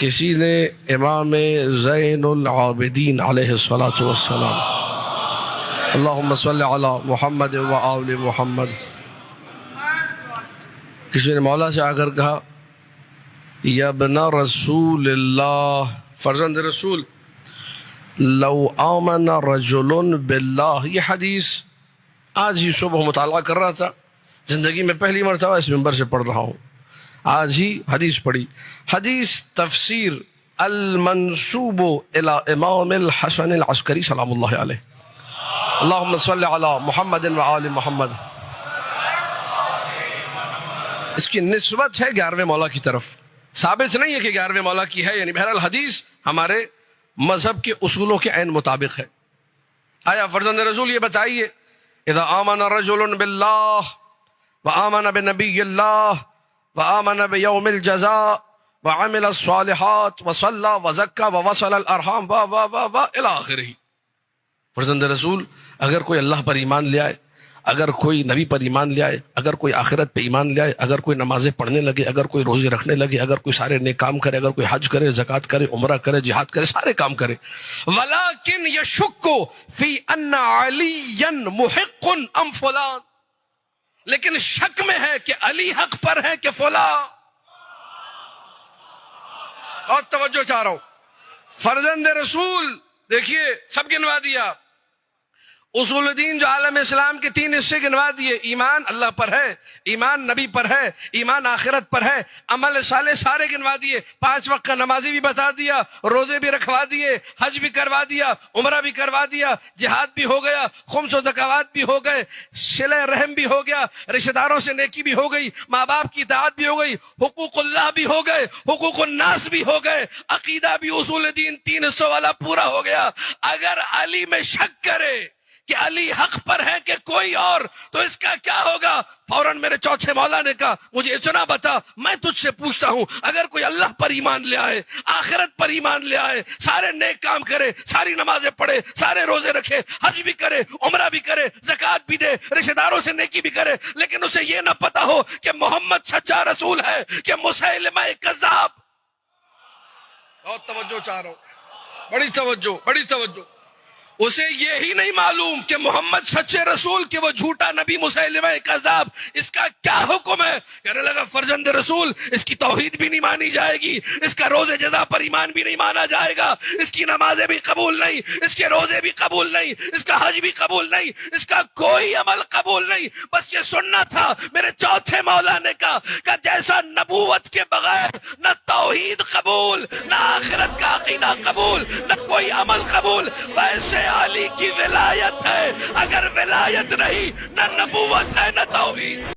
کسی نے امام زین العابدین علیہ الصلاۃ والسلام اللہم صلی علی محمد و آل محمد، کسی نے مولا سے آ کر کہا یا ابن رسول اللہ، فرزند رسول، لو آمن رجل باللہ، یہ حدیث آج ہی صبح مطالعہ کر رہا تھا، زندگی میں پہلی مرتبہ اس منبر سے پڑھ رہا ہوں، آج ہی حدیث پڑھی، حدیث تفسیر المنسوب الى امام الحسن العسکری سلام اللہ علیہ، اللہم صلی علی محمد و آل محمد، اس کی نسبت ہے 11ویں مولا کی طرف، ثابت نہیں ہے کہ 11ویں مولا کی ہے، یعنی بہرحال حدیث ہمارے مذہب کے اصولوں کے عین مطابق ہے۔ آیا فرزند رسول یہ بتائیے، اذا آمن رجل باللہ وآمن بنبی اللہ وآمن بیوم الجزاء وعمل الصالحات وصلى وزكى ووصل الارحام الى آخرہ، فرزند رسول اگر کوئی اللہ پر ایمان لے آئے، اگر کوئی نبی پر ایمان لے آئے، اگر کوئی آخرت پہ ایمان لے آئے، اگر کوئی نمازیں پڑھنے لگے، اگر کوئی روزے رکھنے لگے، اگر کوئی سارے نیک کام کرے، اگر کوئی حج کرے، زکوٰۃ کرے، عمرہ کرے، جہاد کرے، سارے کام کرے، ولیکن یشک فی ان علی محق ام فلان، لیکن شک میں ہے کہ علی حق پر ہے کہ فلاں، اور توجہ چاہ رہا ہوں، فرزند رسول دیکھیے سب گنوا دیا، اصول دین جو عالم اسلام کے 3 حصے گنوا دیے، ایمان اللہ پر ہے، ایمان نبی پر ہے، ایمان آخرت پر ہے، عمل صالح سارے گنوا دیے، 5 وقت کا نمازی بھی بتا دیا، روزے بھی رکھوا دیے، حج بھی کروا دیا، عمرہ بھی کروا دیا، جہاد بھی ہو گیا، خمس و زکوٰۃ بھی ہو گئے، صلہ رحم بھی ہو گیا، رشتہ داروں سے نیکی بھی ہو گئی، ماں باپ کی اطاعت بھی ہو گئی، حقوق اللہ بھی ہو گئے، حقوق الناس بھی ہو گئے، عقیدہ بھی اصول دین 3 حصوں والا پورا ہو گیا۔ اگر علی میں شک کرے کہ علی حق پر ہے کہ کوئی اور، تو اس کا کیا ہوگا؟ فوراً میرے چوتھے مولا نے کہا مجھے اتنا بتا، میں تجھ سے پوچھتا ہوں، اگر کوئی اللہ پر ایمان لے آئے، آخرت پر ایمان لے آئے، سارے نیک کام کرے، ساری نمازیں پڑھے، سارے روزے رکھے، حج بھی کرے، عمرہ بھی کرے، زکوٰۃ بھی دے، رشتہ داروں سے نیکی بھی کرے، لیکن اسے یہ نہ پتا ہو کہ محمد سچا رسول ہے کہ مسیلمہ کذاب، بہت توجہ چاہ رہا ہوں، بڑی توجہ، اسے یہی نہیں معلوم کہ محمد سچے رسول کہ وہ جھوٹا نبی مسیلمہ کذاب، اس کا کیا حکم ہے؟ کہنے لگا فرزند رسول اس کی توحید بھی نہیں مانی جائے گی، اس کا روزے جزا پر ایمان بھی نہیں مانا جائے گا، اس کی نمازیں بھی قبول نہیں، اس کے روزے بھی قبول نہیں، اس کا حج بھی قبول نہیں، اس کا کوئی عمل قبول نہیں، بس یہ سننا تھا۔ میرے چوتھے مولا نے کہا کہ جیسا نبوت کے بغیر نہ توحید قبول، نہ آخرت کا عقیدہ قبول، نہ کوئی عمل قبول، ویسے علی کی ولایت ہے، اگر ولایت نہیں نہ نبوت ہے نہ توحید۔